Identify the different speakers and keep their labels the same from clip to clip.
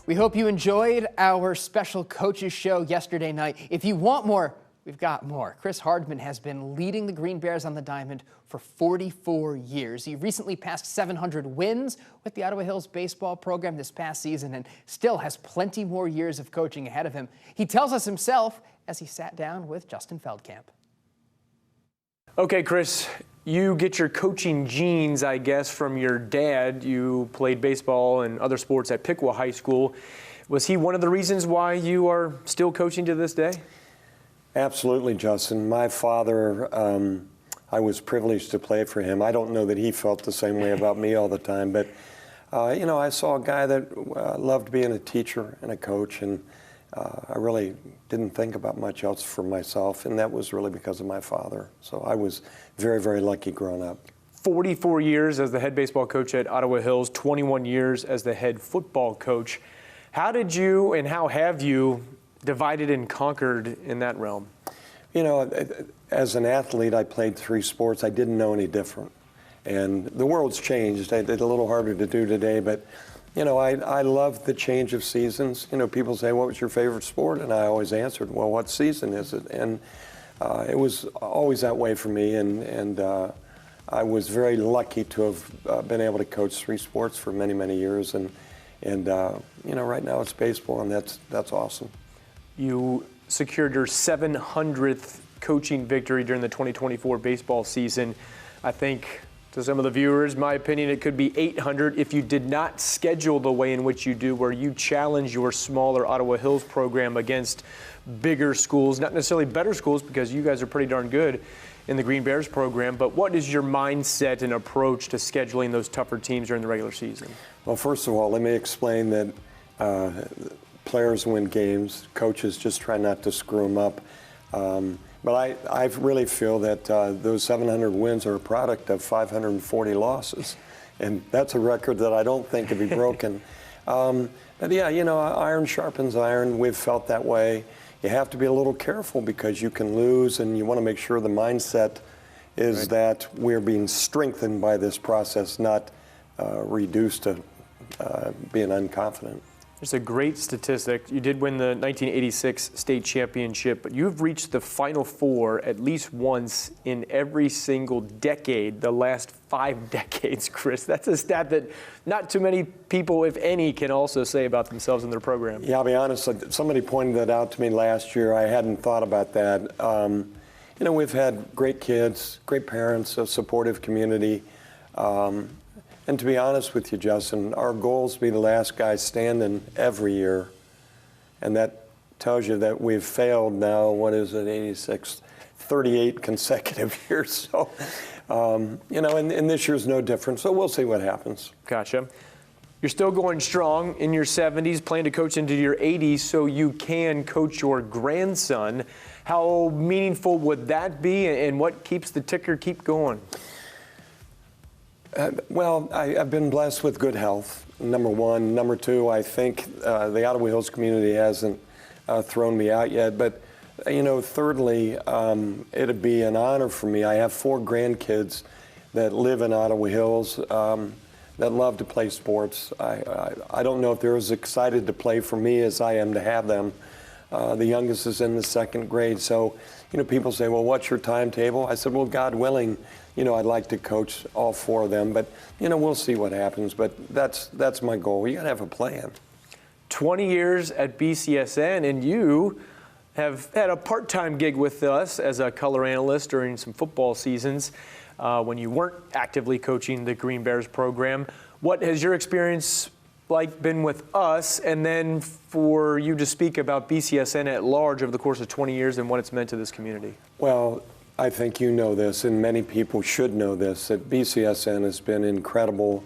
Speaker 1: We hope you enjoyed our special coaches show yesterday night. If you want more, we've got more. Chris Hardman has been leading the Green Bears on the diamond for 44 years. He recently passed 700 wins with the Ottawa Hills baseball program this past season and still has plenty more years of coaching ahead of him. He tells us himself as he sat down with Justin Feldkamp.
Speaker 2: Okay, Chris, you get your coaching genes, I guess, from your dad. You played baseball and other sports at Piqua High School. Was he one of the reasons why you are still coaching to this day?
Speaker 3: Absolutely, Justin. My father, I was privileged to play for him. I don't know that he felt the same way about me all the time, but, you know, I saw a guy that loved being a teacher and a coach, and I really didn't think about much else for myself, and that was really because of my father. So I was very, very lucky growing up.
Speaker 2: 44 years as the head baseball coach at Ottawa Hills, 21 years as the head football coach. How did you and how have you divided and conquered in that realm?
Speaker 3: You know, as an athlete, I played 3 sports. I didn't know any different. And the world's changed. It's a little harder to do today, but you know, I love the change of seasons. You know, people say, what was your favorite sport? And I always answered, well, what season is it? And it was always that way for me. And I was very lucky to have been able to coach 3 sports for many, many years. And you know, right now it's baseball, and that's awesome.
Speaker 2: You secured your 700th coaching victory during the 2024 baseball season. I think, to some of the viewers, my opinion, it could be 800 if you did not schedule the way in which you do, where you challenge your smaller Ottawa Hills program against bigger schools, not necessarily better schools, because you guys are pretty darn good in the Green Bears program. But what is your mindset and approach to scheduling those tougher teams during the regular season?
Speaker 3: Well, first of all, let me explain that players win games. Coaches just try not to screw them up. But I really feel that those 700 wins are a product of 540 losses. And that's a record that I don't think could be broken. But yeah, you know, iron sharpens iron. We've felt that way. You have to be a little careful because you can lose, and you want to make sure the mindset is right, that we're being strengthened by this process, not reduced to being unconfident.
Speaker 2: There's a great statistic. You did win the 1986 state championship, but you've reached the Final Four at least once in every single decade, the last 5 decades, Chris. That's a stat that not too many people, if any, can also say about themselves and their program.
Speaker 3: Yeah, I'll be honest. Somebody pointed that out to me last year. I hadn't thought about that. You know, we've had great kids, great parents, a supportive community. And to be honest with you, Justin, our goal is to be the last guy standing every year. And that tells you that we've failed now, what is it, 86, 38 consecutive years. So, you know, and this year's no different. So we'll see what happens.
Speaker 2: Gotcha. You're still going strong in your 70s, planning to coach into your 80s so you can coach your grandson. How meaningful would that be, and what keeps the ticker keep going?
Speaker 3: Well, I've been blessed with good health, number one. Number two, I think the Ottawa Hills community hasn't thrown me out yet. But, you know, thirdly, it'd be an honor for me. I have 4 grandkids that live in Ottawa Hills that love to play sports. I don't know if they're as excited to play for me as I am to have them. The youngest is in the 2nd grade. So, you know, people say, well, what's your timetable? I said, well, God willing, you know, I'd like to coach all 4 of them, but, you know, we'll see what happens. But that's my goal. You got to have a plan.
Speaker 2: 20 years at BCSN, and you have had a part-time gig with us as a color analyst during some football seasons when you weren't actively coaching the Green Bears program. What has your experience like been with us, and then for you to speak about BCSN at large over the course of 20 years and what it's meant to this community?
Speaker 3: Well, I think you know this, and many people should know this, that BCSN has been incredible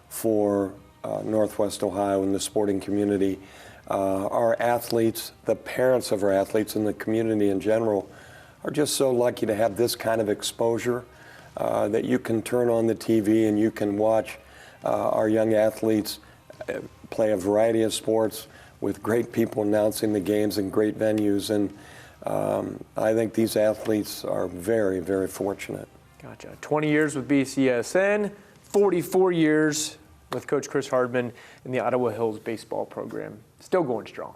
Speaker 3: for Northwest Ohio and the sporting community. Our athletes, the parents of our athletes, and the community in general are just so lucky to have this kind of exposure that you can turn on the TV and you can watch our young athletes play a variety of sports with great people announcing the games in great venues. And I think these athletes are very, very fortunate.
Speaker 2: Gotcha. 20 years with BCSN, 44 years with Coach Chris Hardman and the Ottawa Hills baseball program. Still going strong.